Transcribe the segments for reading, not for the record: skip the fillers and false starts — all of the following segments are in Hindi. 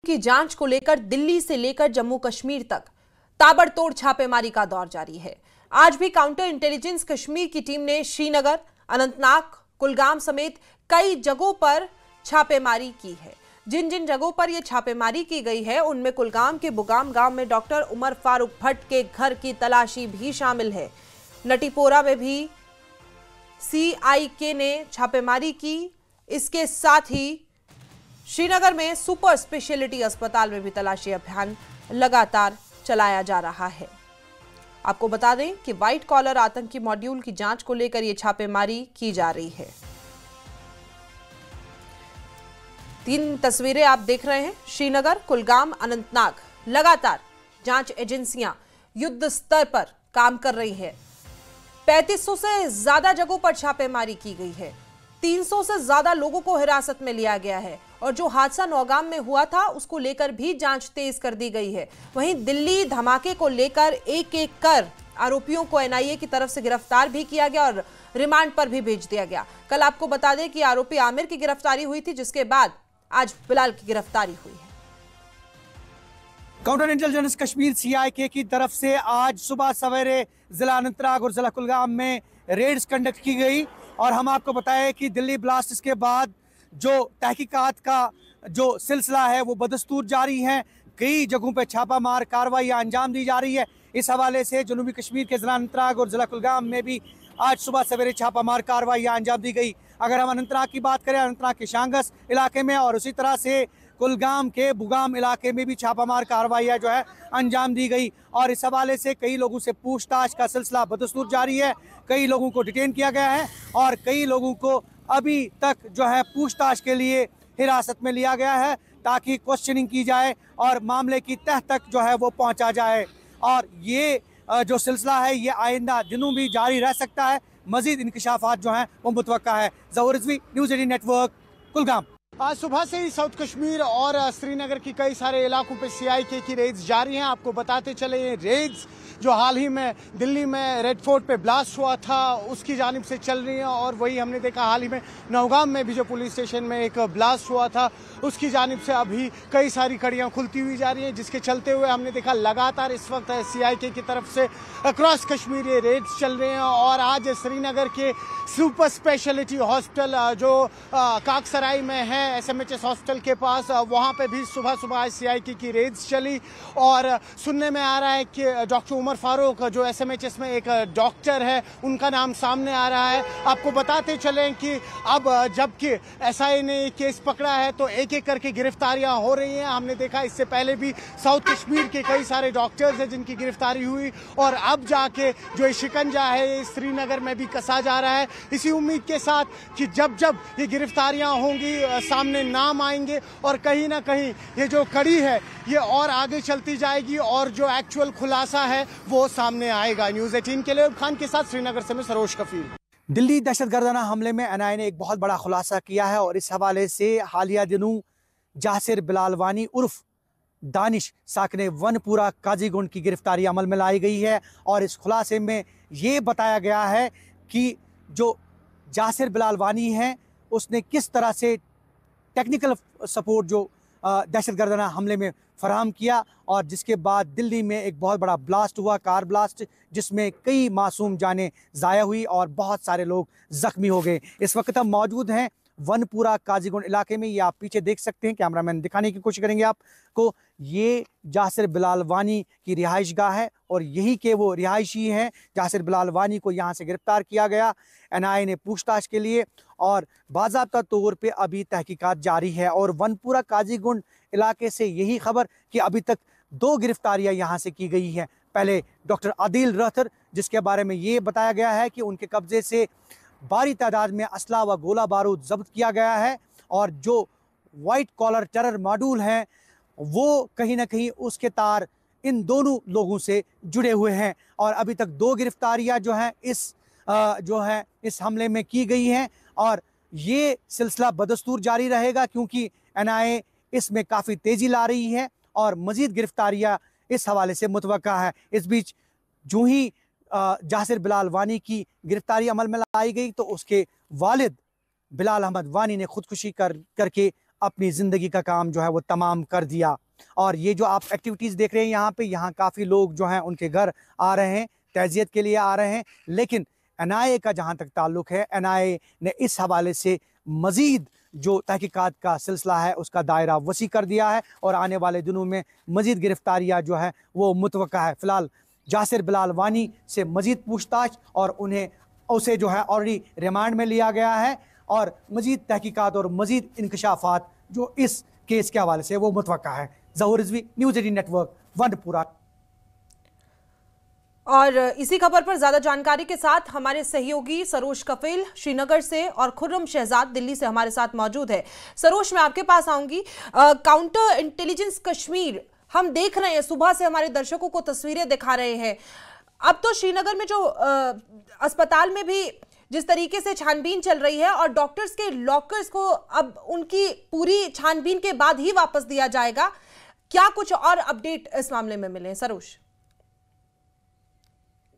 की जांच को लेकर दिल्ली से लेकर जम्मू कश्मीर तक ताबड़तोड़ छापेमारी का दौर जारी है। आज भी काउंटर इंटेलिजेंस कश्मीर की टीम ने श्रीनगर, अनंतनाग, कुलगाम समेत कई जगहों पर छापेमारी की है। जिन जिन जगहों पर यह छापेमारी की गई है उनमें कुलगाम के बुगाम गांव में डॉक्टर उमर फारूक भट्ट के घर की तलाशी भी शामिल है। नटीपोरा में भी CIK ने छापेमारी की। इसके साथ ही श्रीनगर में सुपर स्पेशलिटी अस्पताल में भी तलाशी अभियान लगातार चलाया जा रहा है। आपको बता दें कि व्हाइट कॉलर आतंकी मॉड्यूल की जांच को लेकर यह छापेमारी की जा रही है। 3 तस्वीरें आप देख रहे हैं। श्रीनगर, कुलगाम, अनंतनाग, लगातार जांच एजेंसियां युद्ध स्तर पर काम कर रही है। 3500 से ज्यादा जगहों पर छापेमारी की गई है। 300 से ज्यादा लोगों को हिरासत में लिया गया है और जो हादसा नौगाम में हुआ था उसको लेकर भी जांच तेज कर दी गई है। वहीं दिल्ली धमाके को लेकर एक एक कर आरोपियों को NIA की तरफ से गिरफ्तार भी किया गया और रिमांड पर भी भेज दिया गया। कल आपको बता दें कि आरोपी आमिर की गिरफ्तारी हुई थी, जिसके बाद आज बिलाल की गिरफ्तारी हुई है। काउंटर इंटेलिजेंस कश्मीर CIK की तरफ से आज सुबह सवेरे जिला अनंतनाग और जिला कुलगाम में रेड्स कंडक्ट की गई और हम आपको बताएं कि दिल्ली ब्लास्ट के बाद जो तहकीकात का जो सिलसिला है वो बदस्तूर जारी है। कई जगहों पर छापामार कार्रवाइयां अंजाम दी जा रही है। इस हवाले से जनूबी कश्मीर के जिला अनंतनाग और जिला कुलगाम में भी आज सुबह सवेरे छापामार कार्रवाइयां अंजाम दी गई। अगर हम अनंतनाग की बात करें, अनंतनाग के शांगस इलाके में और उसी तरह से कुलगाम के बुगाम इलाके में भी छापामार कार्रवाइयां जो है अंजाम दी गई और इस हवाले से कई लोगों से पूछताछ का सिलसिला बदस्तूर जारी है। कई लोगों को डिटेन किया गया है और कई लोगों को अभी तक जो है पूछताछ के लिए हिरासत में लिया गया है ताकि क्वेश्चनिंग की जाए और मामले की तह तक जो है वो पहुंचा जाए। और ये जो सिलसिला है ये आइंदा दिनों भी जारी रह सकता है। मजीद इंकशाफात जो हैं वो मुतवक्का है। ज़हूर रिजवी, न्यूज़ 18 नेटवर्क, कुलगाम। आज सुबह से ही साउथ कश्मीर और श्रीनगर की कई सारे इलाकों पे CIK की रेड्स जारी हैं। आपको बताते चले ये रेड्स जो हाल ही में दिल्ली में रेड फोर्ट पे ब्लास्ट हुआ था उसकी जानिब से चल रही हैं और वही हमने देखा हाल ही में नौगाम में भी जो पुलिस स्टेशन में एक ब्लास्ट हुआ था उसकी जानिब से अभी कई सारी कड़ियां खुलती हुई जा रही हैं, जिसके चलते हुए हमने देखा लगातार इस वक्त CIK की तरफ से अक्रॉस कश्मीर ये रेड्स चल रहे हैं। और आज श्रीनगर के सुपर स्पेशलिटी हॉस्पिटल जो काकसराई में है SMHS हॉस्पिटल के पास, वहाँ पे भी सुबह सुबह CIK की रेड्स चली और सुनने में आ रहा है कि डॉक्टर उमर फारूक जो SMHS में एक डॉक्टर है उनका नाम सामने आ रहा है। आपको बताते चलें कि अब जबकि SI ने ये केस पकड़ा है तो एक एक करके गिरफ्तारियां हो रही हैं। हमने देखा इससे पहले भी साउथ कश्मीर के कई सारे डॉक्टर्स हैं जिनकी गिरफ्तारी हुई और अब जाके जो ये शिकंजा है ये श्रीनगर में भी कसा जा रहा है। इसी उम्मीद के साथ कि जब जब ये गिरफ्तारियां होंगी सामने नाम आएंगे और कहीं ना कहीं ये जो कड़ी है ये और आगे चलती जाएगी और जो एक्चुअल खुलासा है वो सामने आएगा। न्यूज़ 18 के लिए खान के साथ श्रीनगर से मैं सरोज कफील। दिल्ली दहशतगर्दाना हमले में NIA ने एक बहुत बड़ा खुलासा किया है और इस हवाले से हालिया दिनों जासिर बिलालवानी उर्फ दानिश साकने वनपुरा काजीगुंड की गिरफ्तारी अमल में लाई गई है और इस खुलासे में ये बताया गया है कि जो जासिर बिलालवानी है उसने किस तरह से टेक्निकल सपोर्ट जो दहशतगर्दाना हमले में फराहम किया और जिसके बाद दिल्ली में एक बहुत बड़ा ब्लास्ट हुआ, कार ब्लास्ट, जिसमें कई मासूम जानें ज़ाया हुई और बहुत सारे लोग ज़ख्मी हो गए। इस वक्त हम मौजूद हैं वनपुरा काजीगुंड इलाके में। ये आप पीछे देख सकते हैं, कैमरामैन दिखाने की कोशिश करेंगे आपको। ये जासिर बिलालवानी की रिहाइश गाह है और यही के वो रिहायशी हैं। जासिर बिलालवानी को यहाँ से गिरफ्तार किया गया NIA ने पूछताछ के लिए और बाज़ाब्ता तौर पे अभी तहकीकात जारी है। और वनपुरा काजीगुंड इलाके से यही खबर कि अभी तक 2 गिरफ्तारियाँ यहाँ से की गई हैं। पहले डॉक्टर आदिल रहतर, जिसके बारे में ये बताया गया है कि उनके कब्जे से भारी तादाद में असला व गोला बारूद जब्त किया गया है और जो वाइट कॉलर टेरर मॉड्यूल हैं वो कहीं ना कहीं उसके तार इन दोनों लोगों से जुड़े हुए हैं। और अभी तक 2 गिरफ्तारियां जो हैं इस हमले में की गई हैं और ये सिलसिला बदस्तूर जारी रहेगा क्योंकि NIA इसमें काफ़ी तेज़ी ला रही है और मज़ीद गिरफ्तारियां इस हवाले से मुतवक्का है। इस बीच जो ही जासिर बिलालवानी की गिरफ्तारी अमल में लाई गई तो उसके वालिद बिलाल अहमद वानी ने खुदकुशी करके अपनी ज़िंदगी का काम जो है वो तमाम कर दिया। और ये जो आप एक्टिविटीज़ देख रहे हैं यहाँ पे, यहाँ काफ़ी लोग जो हैं उनके घर आ रहे हैं, तज़ियत के लिए आ रहे हैं। लेकिन एनआईए का जहाँ तक ताल्लुक़ है, एनआईए ने इस हवाले से मज़ीद जो तहकीकात का सिलसिला है उसका दायरा वसी कर दिया है और आने वाले दिनों में मज़ीद गिरफ्तारियाँ जो है वो मुतवक्का है। फ़िलहाल जासिर बिलाल वानी से मज़ीद पूछताछ और उसे जो है ऑलरेडी रिमांड में लिया गया है और मज़ीद तहकीकात और मज़ीद इंकशाफात जो इस केस के हवाले से वो मुतवक्का है। ज़हूर रिजवी, न्यूज़ 18 नेटवर्क, वनपुरा। और इसी खबर पर ज्यादा जानकारी के साथ हमारे सहयोगी सरोज कफिल श्रीनगर से और खुर्रम शहजाद दिल्ली से हमारे साथ मौजूद है। सरोज, मैं आपके पास आऊंगी। काउंटर इंटेलिजेंस कश्मीर हम देख रहे हैं, सुबह से हमारे दर्शकों को तस्वीरें दिखा रहे हैं। अब तो श्रीनगर में जो अस्पताल में भी जिस तरीके से छानबीन चल रही है और डॉक्टर्स के लॉकर्स को अब उनकी पूरी छानबीन के बाद ही वापस दिया जाएगा, क्या कुछ और अपडेट इस मामले में मिले? सरोज।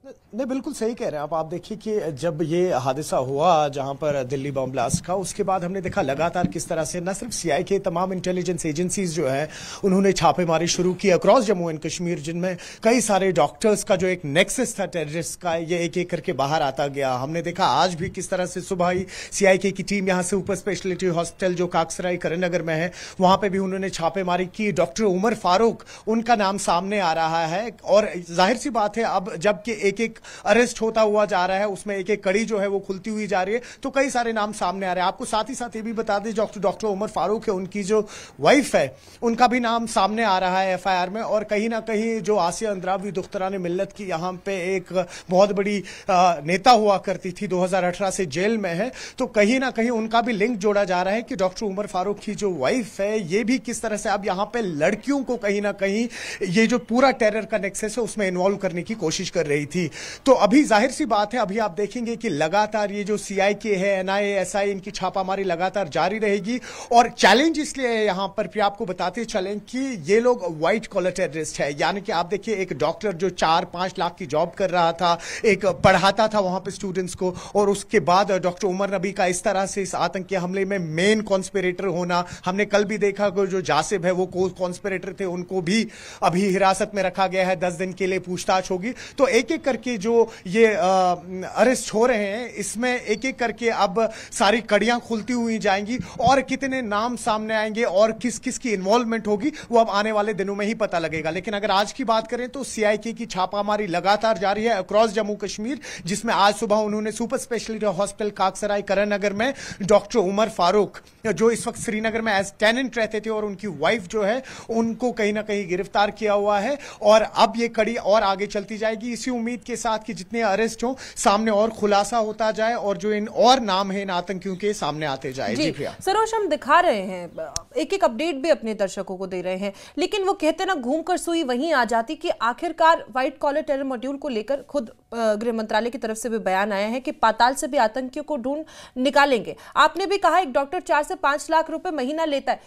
नहीं, बिल्कुल सही कह रहे हैं आप देखिए कि जब ये हादसा हुआ जहां पर दिल्ली बम ब्लास्ट का, उसके बाद हमने देखा लगातार किस तरह से न सिर्फ सीआई के तमाम इंटेलिजेंस एजेंसीज जो है उन्होंने छापेमारी शुरू की अक्रॉस जम्मू एंड कश्मीर, जिनमें कई सारे डॉक्टर्स का जो एक नेक्सस था टेररिस्ट का, ये एक एक करके बाहर आता गया। हमने देखा आज भी किस तरह से सुबह ही सीआईके की टीम यहां से सुपर स्पेशलिटी हॉस्पिटल जो काकसराई करीमनगर में है वहां पर भी उन्होंने छापेमारी की। डॉक्टर उमर फारूक, उनका नाम सामने आ रहा है और जाहिर सी बात है अब जबकि एक एक अरेस्ट होता हुआ जा रहा है, उसमें एक एक कड़ी जो है वो खुलती हुई जा रही है, तो कई सारे नाम सामने आ रहे हैं। आपको साथ ही साथ ये भी बता दें, डॉक्टर उमर फारूक है, उनकी जो वाइफ है उनका भी नाम सामने आ रहा है एफआईआर में। और कहीं ना कहीं जो आसिया अंद्रावी दुख्तरान मिल्लत की यहाँ पे एक बहुत बड़ी नेता हुआ करती थी, 2018 से जेल में है, तो कहीं ना कहीं उनका भी लिंक जोड़ा जा रहा है कि डॉक्टर उमर फारूक की जो वाइफ है ये भी किस तरह से अब यहाँ पे लड़कियों को कहीं ना कहीं ये जो पूरा टेरर का नेक्सस है उसमें इन्वॉल्व करने की कोशिश कर रही थी। तो अभी जाहिर सी बात है, अभी आप देखेंगे कि लगातार ये जो सीआईके है, एनआईए, एसआई, इनकी छापामारी लगातार जारी रहेगी। और चैलेंज इसलिए है यहां पर भी आपको बताते चलें कि ये लोग व्हाइट कॉलर टेररिस्ट है, यानी कि आप देखिए एक डॉक्टर जो 4-5 लाख की जॉब कर रहा था, एक पढ़ाता था वहां पे स्टूडेंट्स को, और उसके बाद डॉक्टर उमर नबी का इस तरह से इस आतंकी हमले में मेन कॉन्स्पिरेटर होना। हमने कल भी देखा कि जो जासिब है वो कॉन्स्पिरेटर थे, उनको भी अभी हिरासत में रखा गया है, 10 दिन के लिए पूछताछ होगी। तो एक एक करके जो ये अरेस्ट हो रहे हैं इसमें एक एक करके अब सारी कड़ियां खुलती हुई जाएंगी और कितने नाम सामने आएंगे और किस किस की इन्वॉल्वमेंट होगी वो अब आने वाले दिनों में ही पता लगेगा। लेकिन अगर आज की बात करें तो सीआईके की छापामारी लगातार जारी है अक्रॉस जम्मू कश्मीर, जिसमें आज सुबह उन्होंने सुपर स्पेशलिटी हॉस्पिटल काकसराई करीमनगर में डॉक्टर उमर फारूक, जो इस वक्त श्रीनगर में एज टेनेंट रहते थे, और उनकी वाइफ जो है उनको कहीं ना कहीं गिरफ्तार किया हुआ है। और अब ये कड़ी और आगे चलती जाएगी इसी उम्मीद के साथ कि जितने अरेस्ट हो सामने और खुलासा होता जाए और जो इन और नाम है इन आतंकियों के सामने आते जाए। जी प्रिया। सरोज, हम दिखा रहे हैं, एक एक अपडेट भी अपने दर्शकों को दे रहे हैं, लेकिन वो कहते ना घूमकर सुई वहीं आ जाती कि आखिरकार व्हाइट कॉलर टेरर मॉड्यूल को लेकर खुद गृह मंत्रालय की तरफ से भी बयान आया है कि पाताल से भी आतंकियों को ढूंढ निकालेंगे। आपने भी कहा एक डॉक्टर 4 से 5 लाख रुपए महीना लेता है,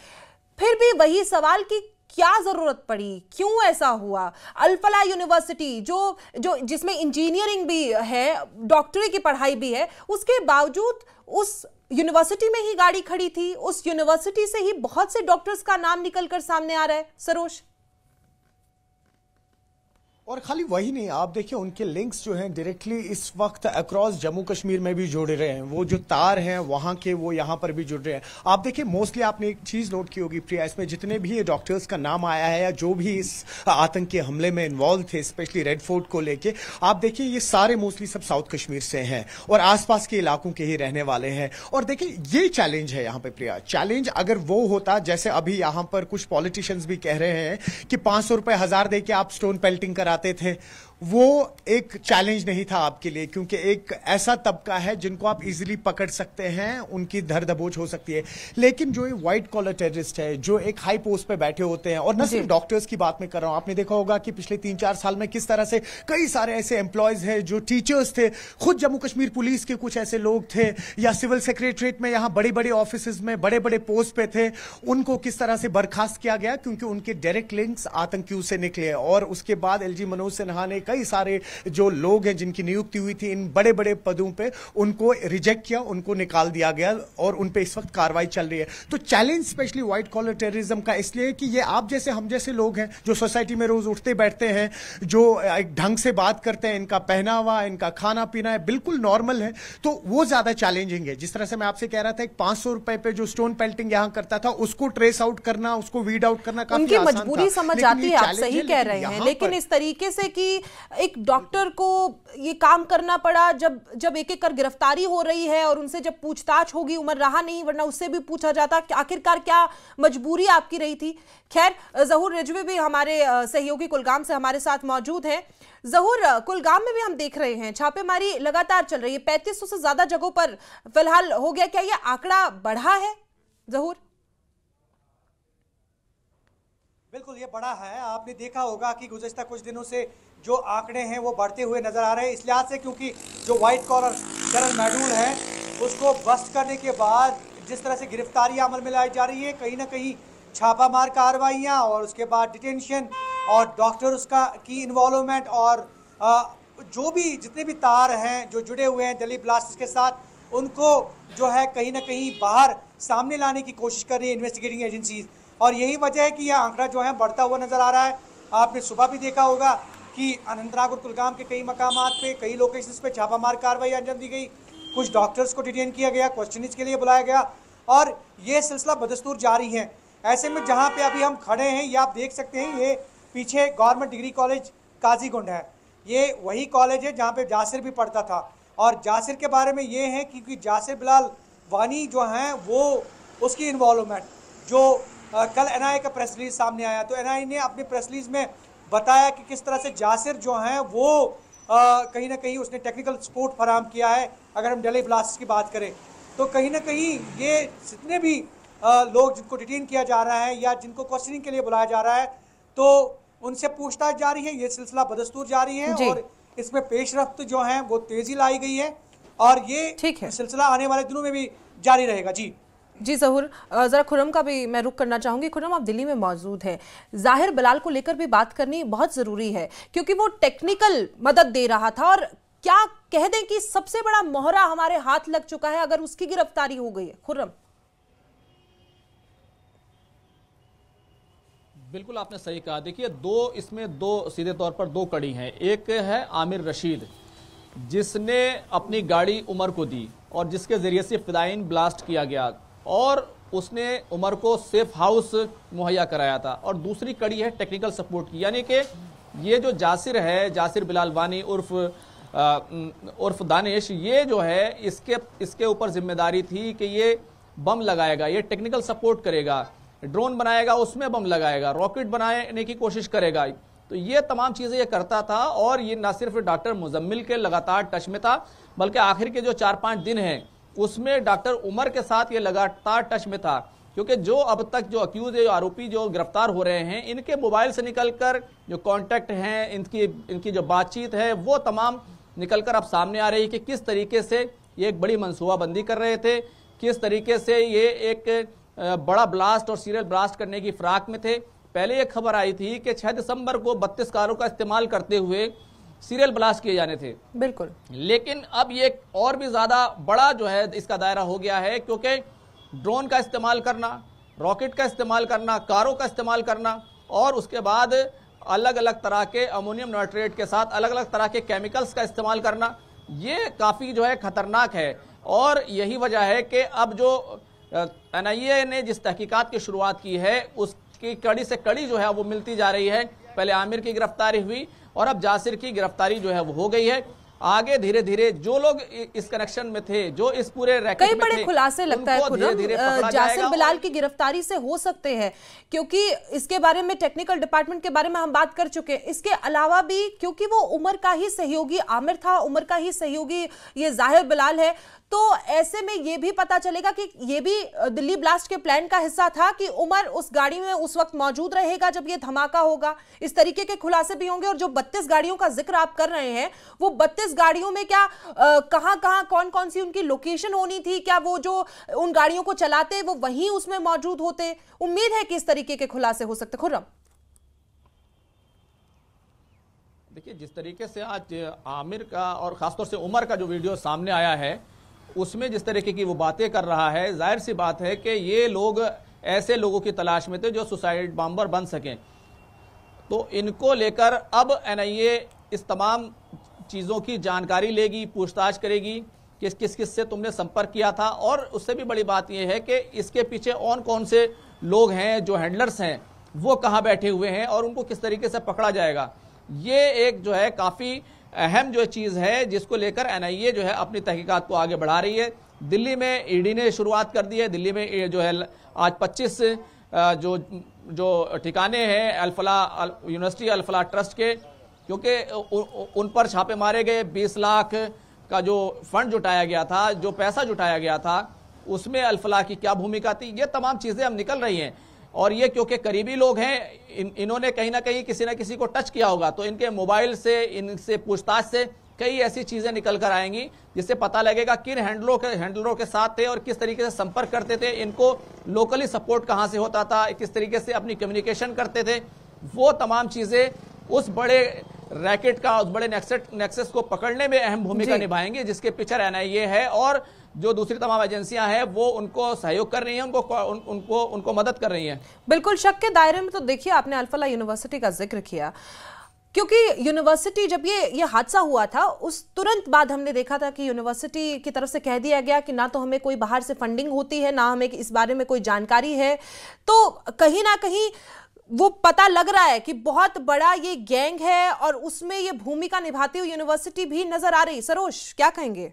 फिर भी वही सवाल की क्या जरूरत पड़ी, क्यों ऐसा हुआ? अल-फलाह यूनिवर्सिटी जो जिसमें इंजीनियरिंग भी है, डॉक्टरी की पढ़ाई भी है, उसके बावजूद उस यूनिवर्सिटी में ही गाड़ी खड़ी थी, उस यूनिवर्सिटी से ही बहुत से डॉक्टर्स का नाम निकलकर सामने आ रहा है। सरोज, और खाली वही नहीं, आप देखिए उनके लिंक्स जो हैं डायरेक्टली इस वक्त अक्रॉस जम्मू कश्मीर में भी जुड़ रहे हैं, वो जो तार हैं वहां के वो यहां पर भी जुड़ रहे हैं। आप देखिए मोस्टली आपने एक चीज नोट की होगी प्रिया, इसमें जितने भी ये डॉक्टर्स का नाम आया है या जो भी इस आतंकी हमले में इन्वॉल्व थे, स्पेशली रेड फोर्ट को लेके, आप देखिए ये सारे मोस्टली सब साउथ कश्मीर से हैं और आसपास के इलाकों के ही रहने वाले हैं। और देखिए ये चैलेंज है यहाँ पे प्रिया, चैलेंज अगर वो होता जैसे अभी यहाँ पर कुछ पॉलिटिशियंस भी कह रहे हैं कि 500 रुपए 1000 दे के आप स्टोन पेल्टिंग करा थे, वो एक चैलेंज नहीं था आपके लिए, क्योंकि एक ऐसा तबका है जिनको आप इजीली पकड़ सकते हैं, उनकी धर दबोच हो सकती है। लेकिन जो ये व्हाइट कॉलर टेररिस्ट है, जो एक हाई पोस्ट पे बैठे होते हैं, और न सिर्फ डॉक्टर्स की बात मैं कर रहा हूं, आपने देखा होगा कि पिछले 3-4 साल में किस तरह से कई सारे ऐसे एम्प्लॉयज हैं जो टीचर्स थे, खुद जम्मू कश्मीर पुलिस के कुछ ऐसे लोग थे या सिविल सेक्रेटरीट में यहां बड़े बड़े ऑफिस में बड़े बड़े पोस्ट पे थे, उनको किस तरह से बर्खास्त किया गया क्योंकि उनके डायरेक्ट लिंक्स आतंकियों से निकले। और उसके बाद एलजी मनोज सिन्हा ने कई कई सारे जो लोग हैं जिनकी नियुक्ति हुई थी इन बड़े बड़े पदों पे, उनको रिजेक्ट किया, उनको निकाल दिया गया और उन पे इस वक्त कार्रवाई चल रही है। तो challenge specially white collar terrorism का इसलिए कि ये आप जैसे हम जैसे लोग हैं जो सोसाइटी में रोज उठते बैठते हैं, जो एक ढंग से बात करते हैं, इनका पहनावा, इनका खाना पीना है बिल्कुल नॉर्मल है, तो वो ज्यादा चैलेंजिंग है। जिस तरह से मैं आपसे कह रहा था, एक 500 रुपए पे जो स्टोन पेल्टिंग यहां करता था, उसको ट्रेस आउट करना, उसको वीड आउट करना काफी उनकी आसान मजबूरी था। समझ लेकिन आती ये है, आप challenge सही कह रहे हैं, लेकिन इस तरीके से कि एक डॉक्टर को ये काम करना पड़ा, जब एक एक कर गिरफ्तारी हो रही है और उनसे जब पूछताछ होगी, उमर रहा नहीं, वरना उससे भी पूछा जाता आखिरकार क्या मजबूरी आपकी रही थी। खैर, जहूर रिजवी भी हमारे सहयोगी कुलगाम से हमारे साथ मौजूद हैं। जहूर, कुलगाम में भी हम देख रहे हैं छापेमारी लगातार चल रही है, 3500 से ज्यादा जगहों पर फिलहाल हो गया, क्या यह आंकड़ा बढ़ा है जहूर? बिल्कुल ये बड़ा है। आपने देखा होगा कि गुज़श्ता कुछ दिनों से जो आंकड़े हैं वो बढ़ते हुए नजर आ रहे हैं, इस लिहाज से क्योंकि जो व्हाइट कॉलर शरण महडूल है उसको बस्ट करने के बाद जिस तरह से गिरफ्तारी अमल में लाई जा रही है, कहीं ना कहीं छापामार कार्रवाइयाँ और उसके बाद डिटेंशन और डॉक्टर्स की इन्वॉल्वमेंट और जो भी जितने भी तार हैं जो जुड़े हुए हैं दिल्ली ब्लास्टर्स के साथ, उनको जो है कहीं ना कहीं बाहर सामने लाने की कोशिश कर रही है इन्वेस्टिगेटिंग एजेंसीज, और यही वजह है कि यह आंकड़ा जो है बढ़ता हुआ नजर आ रहा है। आपने सुबह भी देखा होगा कि अनंतनाग और कुलगाम के कई मकामात पे, कई लोकेशंस पे छापामार कार्रवाई अंजाम दी गई, कुछ डॉक्टर्स को डिटेन किया गया, क्वेश्चनिंग के लिए बुलाया गया और ये सिलसिला बदस्तूर जारी है। ऐसे में जहाँ पे अभी हम खड़े हैं, ये आप देख सकते हैं, ये पीछे गवर्नमेंट डिग्री कॉलेज काजीगुंड है, ये वही कॉलेज है जहाँ पे जासिर भी पढ़ता था। और जासिर के बारे में ये है कि जासिर बिलाल वानी जो हैं वो उसकी इन्वॉल्वमेंट जो कल एनआईए का प्रेस रिलीज सामने आया, तो एनआईए ने अपने प्रेस रिलीज में बताया कि किस तरह से जासिर जो हैं वो कहीं ना कहीं उसने टेक्निकल सपोर्ट फराहम किया है। अगर हम दिल्ली ब्लास्टर्स की बात करें तो कहीं ना कहीं ये जितने भी लोग जिनको डिटेन किया जा रहा है या जिनको क्वेश्चनिंग के लिए बुलाया जा रहा है, तो उनसे पूछताछ जारी है, ये सिलसिला बदस्तूर जारी है और इसमें पेशरफ्त जो है वो तेजी लाई गई है और ये सिलसिला आने वाले दिनों में भी जारी रहेगा। जी जहूर, जरा खुर्रम का भी मैं रुख करना चाहूंगी। खुर्रम, आप दिल्ली में मौजूद हैं, जाहिर बिलाल को लेकर भी बात करनी बहुत जरूरी है क्योंकि वो टेक्निकल मदद दे रहा था, और क्या कह दें कि सबसे बड़ा मोहरा हमारे हाथ लग चुका है अगर उसकी गिरफ्तारी हो गई है। खुर्रम, बिल्कुल आपने सही कहा। देखिए, इसमें दो सीधे तौर पर दो कड़ी हैं। एक है आमिर रशीद जिसने अपनी गाड़ी उमर को दी और जिसके जरिए से फिदाइन ब्लास्ट किया गया और उसने उमर को सेफ हाउस मुहैया कराया था। और दूसरी कड़ी है टेक्निकल सपोर्ट की, यानी कि ये जो जासिर है, जासिर बिलाल वानी उर्फ दानिश, ये जो है इसके ऊपर जिम्मेदारी थी कि ये बम लगाएगा, ये टेक्निकल सपोर्ट करेगा, ड्रोन बनाएगा उसमें बम लगाएगा, रॉकेट बनाने की कोशिश करेगा, तो ये तमाम चीजें ये करता था। और ये ना सिर्फ डॉक्टर मुजम्मिल के लगातार टच में था, बल्कि आखिर के जो 4-5 दिन हैं उसमें डॉक्टर उमर के साथ ये लगातार टच में था, क्योंकि जो अब तक जो अक्यूज आरोपी जो गिरफ्तार हो रहे हैं, इनके मोबाइल से निकलकर जो कांटेक्ट हैं, इनकी जो बातचीत है वो तमाम निकलकर अब सामने आ रही है कि किस तरीके से ये एक बड़ी मनसूबाबंदी कर रहे थे, किस तरीके से ये एक बड़ा ब्लास्ट और सीरियल ब्लास्ट करने की फिराक में थे। पहले एक खबर आई थी कि 6 दिसंबर को 32 कारों का इस्तेमाल करते हुए सीरियल ब्लास्ट किए जाने थे। बिल्कुल, लेकिन अब ये और भी ज्यादा बड़ा जो है इसका दायरा हो गया है, क्योंकि ड्रोन का इस्तेमाल करना, रॉकेट का इस्तेमाल करना, कारों का इस्तेमाल करना और उसके बाद अलग अलग तरह के अमोनियम नाइट्रेट के साथ अलग अलग तरह के केमिकल्स का इस्तेमाल करना, ये काफी जो है खतरनाक है। और यही वजह है कि अब जो एनआईए ने जिस तहकीकात की शुरुआत की है उसकी कड़ी से कड़ी जो है वो मिलती जा रही है। पहले आमिर की गिरफ्तारी हुई और अब जासिर की गिरफ्तारी जो है वो हो गई है। आगे धीरे धीरे जो लोग इस कनेक्शन में थे, जो इस पूरे रैकेट में थे, कई बड़े खुलासे लगता है खुर्रम जासिर बिलाल की गिरफ्तारी से हो सकते हैं, क्योंकि इसके बारे में टेक्निकल डिपार्टमेंट के बारे में हम बात कर चुके हैं। इसके अलावा भी क्योंकि वो उमर का ही सहयोगी आमिर था, उमर का ही सहयोगी ये जाहिर बिलाल है, तो ऐसे में ये भी पता चलेगा कि ये भी दिल्ली ब्लास्ट के प्लान का हिस्सा था कि उमर उस गाड़ी में उस वक्त मौजूद रहेगा जब ये धमाका होगा। इस तरीके के खुलासे भी होंगे। और जो 32 गाड़ियों का जिक्र आप कर रहे हैं, वो 32 गाड़ियों में क्या कहां कौन कौन सी उनकी लोकेशन होनी थी, क्या वो जो उन गाड़ियों को चलाते वो वहीं उसमें मौजूद होते? उम्मीद है कि इस तरीके के खुलासे हो सकते। खुर्रम, देखिए, जिस तरीके से आज आमिर का और खासतौर से उमर का जो वीडियो सामने आया है, उसमें जिस तरीके की वो बातें कर रहा है, जाहिर सी बात है कि ये लोग ऐसे लोगों की तलाश में थे जो सुसाइड बॉम्बर बन सकें। तो इनको लेकर अब एनआईए इस तमाम चीज़ों की जानकारी लेगी, पूछताछ करेगी, किस किस से तुमने संपर्क किया था, और उससे भी बड़ी बात यह है कि इसके पीछे और कौन से लोग हैं, जो हैंडलर्स हैं वो कहाँ बैठे हुए हैं और उनको किस तरीके से पकड़ा जाएगा। ये एक जो है काफ़ी अहम जो चीज़ है जिसको लेकर एनआईए जो है अपनी तहकीकात को आगे बढ़ा रही है। दिल्ली में ईडी ने शुरुआत कर दी है। दिल्ली में जो है आज 25 जो ठिकाने हैं अल-फलाह यूनिवर्सिटी अल-फलाह ट्रस्ट के, क्योंकि उन पर छापे मारे गए। 20 लाख का जो फंड जुटाया गया था, जो पैसा जुटाया गया था, उसमें अल-फलाह की क्या भूमिका थी, ये तमाम चीज़ें अब निकल रही हैं। और ये क्योंकि करीबी लोग हैं, इन्होंने कहीं ना कहीं किसी ना किसी को टच किया होगा, तो इनके मोबाइल से, इनसे पूछताछ से कई ऐसी चीज़ें निकल कर आएंगी जिससे पता लगेगा किन हैंडलरों के साथ थे और किस तरीके से संपर्क करते थे, इनको लोकली सपोर्ट कहाँ से होता था, किस तरीके से अपनी कम्युनिकेशन करते थे। वो तमाम चीज़ें उस बड़े रैकेट का, उस बड़े नेक्सस को पकड़ने में अहम भूमिका निभाएंगे, जिसके पीछे एनआईए है और जो दूसरी तमाम एजेंसियां हैं वो उनको सहयोग कर रही हैं, उनको मदद कर रही हैं। बिल्कुल शक के दायरे में। तो देखिए, आपने अल-फलाह यूनिवर्सिटी का जिक्र किया, क्योंकि यूनिवर्सिटी जब ये हादसा हुआ था उस तुरंत बाद हमने देखा था कि यूनिवर्सिटी की तरफ से कह दिया गया कि ना तो हमें कोई बाहर से फंडिंग होती है, ना हमें इस बारे में कोई जानकारी है। तो कहीं ना कहीं वो पता लग रहा है कि बहुत बड़ा ये गैंग है और उसमें ये भूमिका निभाती हुई यूनिवर्सिटी भी नजर आ रही। सरोज, क्या कहेंगे?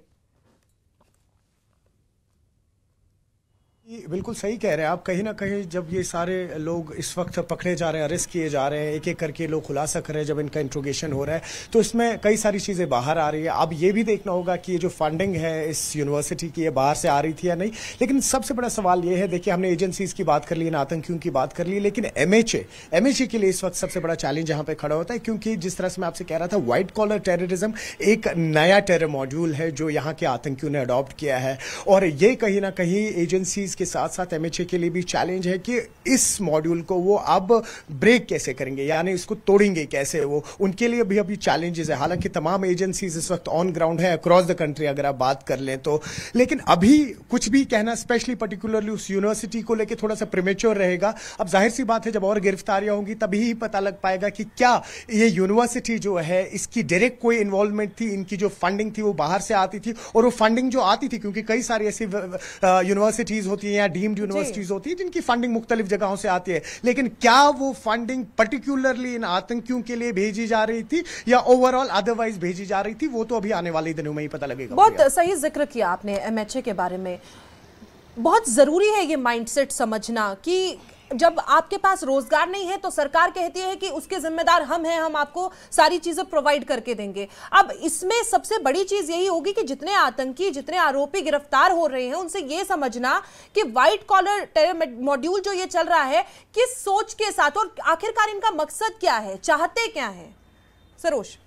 बिल्कुल सही कह रहे हैं आप। कहीं ना कहीं जब ये सारे लोग इस वक्त पकड़े जा रहे हैं, अरेस्ट किए जा रहे हैं, एक एक करके लोग खुलासा कर रहे हैं, जब इनका इंट्रोगेशन हो रहा है तो इसमें कई सारी चीज़ें बाहर आ रही है। अब ये भी देखना होगा कि ये जो फंडिंग है इस यूनिवर्सिटी की, ये बाहर से आ रही थी या नहीं। लेकिन सबसे बड़ा सवाल ये है, देखिए हमने एजेंसीज की बात कर ली, आतंकियों की बात कर ली, लेकिन एमएचए के लिए इस वक्त सबसे बड़ा चैलेंज यहाँ पे खड़ा होता है, क्योंकि जिस तरह से मैं आपसे कह रहा था, व्हाइट कॉलर टेररिज्म एक नया टेरर मॉड्यूल है जो यहाँ के आतंकियों ने अडॉप्ट किया है। और ये कहीं ना कहीं एजेंसीज के साथ साथ एमएचए के लिए भी चैलेंज है कि इस मॉड्यूल को वो अब ब्रेक कैसे करेंगे, यानी इसको तोड़ेंगे कैसे। वो उनके लिए भी अभी चैलेंजेस है। हालांकि तमाम एजेंसीज इस वक्त ऑन ग्राउंड है अक्रॉस द कंट्री अगर आप बात कर लें तो, लेकिन अभी कुछ भी कहना स्पेशली पर्टिकुलरली उस यूनिवर्सिटी को लेकर थोड़ा सा प्रीमेच्योर रहेगा। अब जाहिर सी बात है, जब और गिरफ्तारियां होंगी तभी ही पता लग पाएगा कि क्या ये यूनिवर्सिटी जो है इसकी डायरेक्ट कोई इन्वॉल्वमेंट थी, इनकी जो फंडिंग थी वो बाहर से आती थी। और वो फंडिंग जो आती थी, क्योंकि कई सारी ऐसी यूनिवर्सिटीज होती है या डीम्ड यूनिवर्सिटीज होती है जिनकी फंडिंग मुख्तलिफ जगहों से आती है, लेकिन क्या वो फंडिंग पर्टिकुलरली इन आतंकियों के लिए भेजी जा रही थी या ओवरऑल अदरवाइज भेजी जा रही थी, वो तो अभी आने वाले दिनों में ही पता लगेगा। बहुत सही जिक्र किया आपने एमएचए के बारे में। बहुत जरूरी है ये माइंडसेट समझना कि जब आपके पास रोजगार नहीं है तो सरकार कहती है कि उसके जिम्मेदार हम हैं, हम आपको सारी चीजें प्रोवाइड करके देंगे। अब इसमें सबसे बड़ी चीज यही होगी कि जितने आतंकी, जितने आरोपी गिरफ्तार हो रहे हैं, उनसे ये समझना कि व्हाइट कॉलर टेरर मॉड्यूल जो ये चल रहा है किस सोच के साथ, और आखिरकार इनका मकसद क्या है, चाहते क्या है। सरोज,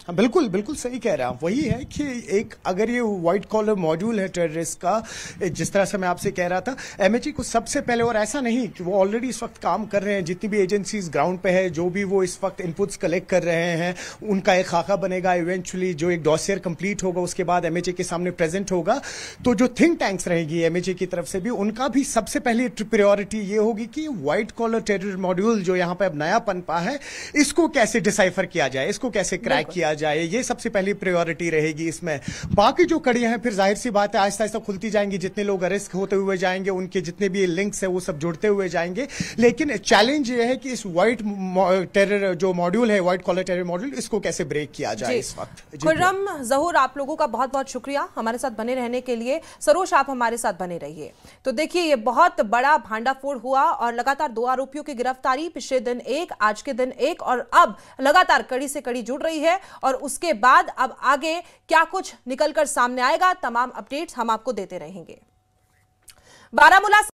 बिल्कुल बिल्कुल सही कह रहे हैं आप। वही है कि एक अगर ये व्हाइट कॉलर मॉड्यूल है टेररिस्ट का, जिस तरह से मैं आपसे कह रहा था, एमएचए को सबसे पहले, और ऐसा नहीं कि वो ऑलरेडी इस वक्त काम कर रहे हैं, जितनी भी एजेंसीज ग्राउंड पे है, जो भी वो इस वक्त इनपुट्स कलेक्ट कर रहे हैं, उनका एक खाका बनेगा। इवेंचुअली जो एक डॉसियर कंप्लीट होगा उसके बाद एमएचए के सामने प्रेजेंट होगा। तो जो थिंक टैंक्स रहेगी एमएचए की तरफ से भी, उनका भी सबसे पहली प्रायोरिटी ये होगी कि व्हाइट कॉलर टेरर मॉड्यूल जो यहाँ पे अब नया पनपा है, इसको कैसे डिसाइफर किया जाए, इसको कैसे क्रैक किया जाए, ये सबसे पहली प्रायोरिटी रहेगी इसमें। बाकी जो कड़ियां हैं फिर जाहिर सी बात है आहिस्ता आहिस्ता खुलती जाएंगी, जितने लोग अरेस्ट होते हुए जाएंगे, उनके जितने भी लिंक्स है वो सब जुड़ते हुए जाएंगे। लेकिन चैलेंज ये है कि इस व्हाइट टेरर जो मॉड्यूल है, व्हाइट कॉलर टेरर मॉड्यूल, इसको कैसे ब्रेक किया जाए इस वक्त। खुर्रम, ज़हूर, आप लोगों का बहुत बहुत शुक्रिया हमारे साथ बने रहने के लिए। सरोज, आप हमारे साथ बने रहिए। तो देखिए, ये बहुत बड़ा भांडाफोड़ हुआ और लगातार 2 आरोपियों की गिरफ्तारी, पिछले दिन 1, आज के दिन 1, और अब लगातार कड़ी से कड़ी जुड़ रही है। और उसके बाद अब आगे क्या कुछ निकलकर सामने आएगा, तमाम अपडेट्स हम आपको देते रहेंगे। बारामूला